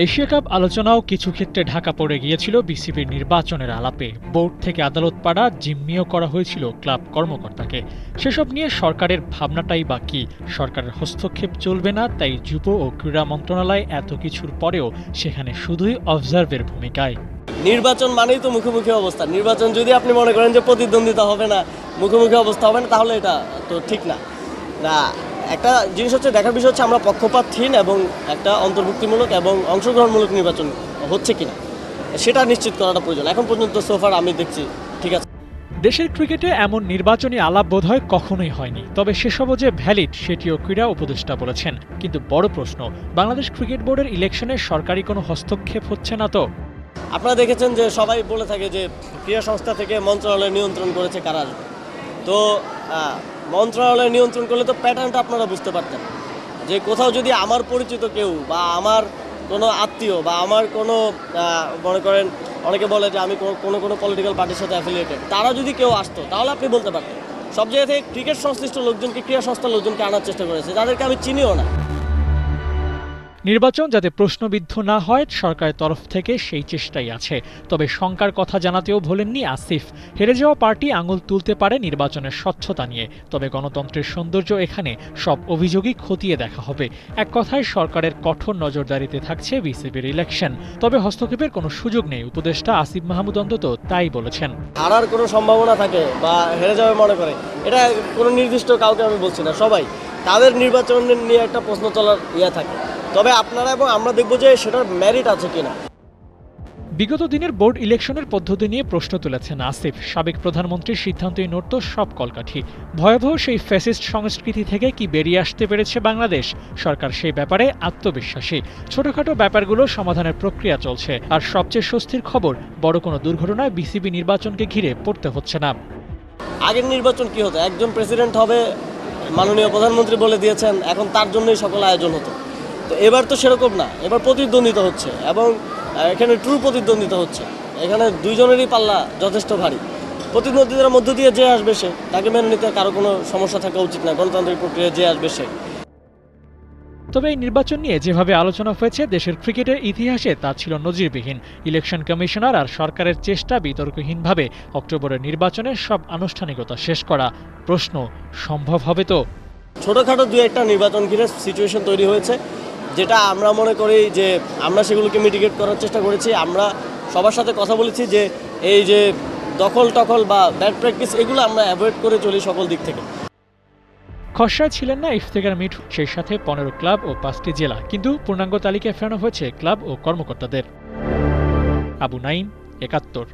Asia cup আলোচনাও কিছু ক্ষেত্রে ঢাকা পড়ে গিয়েছিল বিসিবির নির্বাচনের আলাপে। বোর্ড থেকে আদালত পাড়া জিম্মিও করা হয়েছিল ক্লাব কর্মকর্তাকে। সেসব নিয়ে সরকারের ভাবনাটাই বা কি? সরকারের হস্তক্ষেপ চলবে না, তাই যুব ও ক্রীড়া মন্ত্রণালয় এত কিছুর পরেও সেখানে শুধুই অবজার্ভের ভূমিকায়। নির্বাচন মানেই তো মুখোমুখি অবস্থা। নির্বাচন যদি আপনি মনে করেন যে প্রতিদ্বন্দ্বিতা হবে না, মুখোমুখি অবস্থা হবে না, তাহলে এটা তো ঠিক না। একটা জিনিস হচ্ছে, দেখার বিষয় হচ্ছে আমরা পক্ষপাতহীন এবং একটা অন্তর্ভুক্তিমূলক এবং অংশগ্রহণমূলক নির্বাচন হচ্ছে কিনা সেটা নিশ্চিত করাটা প্রয়োজন। এখন পর্যন্ত সোফার আমি দেখছি ঠিক আছে। দেশের ক্রিকেটে এমন নির্বাচনী আলাপ বোধহয় কখনোই হয়নি, তবে সেসবও যে ভ্যালিড সেটিও ক্রীড়া উপদেষ্টা বলেছেন। কিন্তু বড় প্রশ্ন, বাংলাদেশ ক্রিকেট বোর্ডের ইলেকশনে সরকারি কোনো হস্তক্ষেপ হচ্ছে না তো? আপনারা দেখেছেন যে সবাই বলে থাকে যে ক্রীড়া সংস্থা থেকে মন্ত্রণালয় নিয়ন্ত্রণ করেছে, কারা আসবে। তো মন্ত্রণালয় নিয়ন্ত্রণ করলে তো প্যাটার্নটা আপনারা বুঝতে পারতেন যে কোথাও যদি আমার পরিচিত কেউ বা আমার কোনো আত্মীয় বা আমার কোনো মনে করেন, অনেকে বলে যে আমি কোনো পলিটিক্যাল পার্টির সাথে অ্যাফিলিয়েটেড, তারা যদি কেউ আসতো তাহলে আপনি বলতে পারতেন। সব জায়গা থেকে ক্রিকেট সংশ্লিষ্ট লোকজনকে, ক্রীড়া সংস্থার লোকজনকে আনার চেষ্টা করেছে, যাদেরকে আমি চিনিও না। নির্বাচন যাতে প্রশ্নবিদ্ধ না হয়, সরকারের তরফ থেকে সেই চেষ্টাই আছে। তবে শঙ্কার কথা জানাতেও ভোলেননি আসিফ। হেরে যাওয়া পার্টি আঙুল তুলতে পারে নির্বাচনের স্বচ্ছতা নিয়ে, তবে গণতন্ত্রের সৌন্দর্য এখানে সব অভিযোগই খতিয়ে দেখা হবে। এক কথায় সরকারের কঠোর নজরদারিতে থাকছে বিসিবির ইলেকশন। তবে হস্তক্ষেপের কোনো সুযোগ নেই, উপদেষ্টা আসিফ মাহমুদ অন্তত তাই বলেছেন। হারার কোনো সম্ভাবনা থাকে বা হেরে যাবে মনে করে, এটা কোনো নির্দিষ্ট কাউকে আমি বলছি না, সবাই তাদের নির্বাচন নিয়ে একটা প্রশ্ন তোলার থাকে। তবে আপনারা এবং আমরা দেখব যে সেটার মেরিট আছে কিনা। বিগত দিনের বোর্ড ইলেকশনের পদ্ধতি নিয়ে প্রশ্ন তুলেছেন আসিফ। সাবেক প্রধানমন্ত্রীর সিদ্ধান্তই নড়ত সব কলকাঠি। ভয়াবহ সেই ফ্যাসিস্ট সংস্কৃতি থেকে কি বেরিয়ে আসতে পেরেছে বাংলাদেশ? সরকার সেই ব্যাপারে আত্মবিশ্বাসী। ছোটখাটো ব্যাপারগুলো সমাধানের প্রক্রিয়া চলছে। আর সবচেয়ে স্বস্তির খবর, বড় কোনো দুর্ঘটনায় বিসিবি নির্বাচনকে ঘিরে পড়তে হচ্ছে না। আগের নির্বাচন কি হতো, একজন প্রেসিডেন্ট হবে, মাননীয় প্রধানমন্ত্রী বলে দিয়েছেন, এখন তার জন্যই সকল আয়োজন হতো। তো এবার তো সেরকম না, এবার প্রতিদ্বন্দ্বিতা হচ্ছে এবং এখানে ট্রু প্রতিদ্বন্দ্বিতা হচ্ছে। এখানে দুইজনেরই পাল্লা যথেষ্ট ভারী। প্রতিদ্বন্দ্বিতার মধ্য দিয়ে যে আসবে সে, তাকে মেনে নিতে কারো কোনো সমস্যা থাকা উচিত না। গণতান্ত্রিক প্রক্রিয়া যে আসবে সে। তবে এই নির্বাচন নিয়ে যেভাবে আলোচনা হয়েছে দেশের ক্রিকেটের ইতিহাসে, তা ছিল নজিরবিহীন। ইলেকশন কমিশনার আর সরকারের চেষ্টা বিতর্কহীনভাবে অক্টোবরের নির্বাচনের সব আনুষ্ঠানিকতা শেষ করা। প্রশ্ন, সম্ভব হবে তো? ছোটোখাটো দু একটা নির্বাচন ঘিরে সিচুয়েশন তৈরি হয়েছে, যেটা আমরা মনে করি যে আমরা সেগুলোকে মিটিগেট করার চেষ্টা করেছি। আমরা সবার সাথে কথা বলেছি যে এই যে দখল বা ব্যাড প্র্যাকটিস, এগুলো আমরা অ্যাভয়েড করে চলি সকল দিক থেকে। খসড়ায় ছিলেন না ইফতেখার মিঠু, সেই সাথে 15 ক্লাব ও 5টি জেলা, কিন্তু পূর্ণাঙ্গ তালিকায় ফেরানো হয়েছে ক্লাব ও কর্মকর্তাদের। আবু নাইম, 71।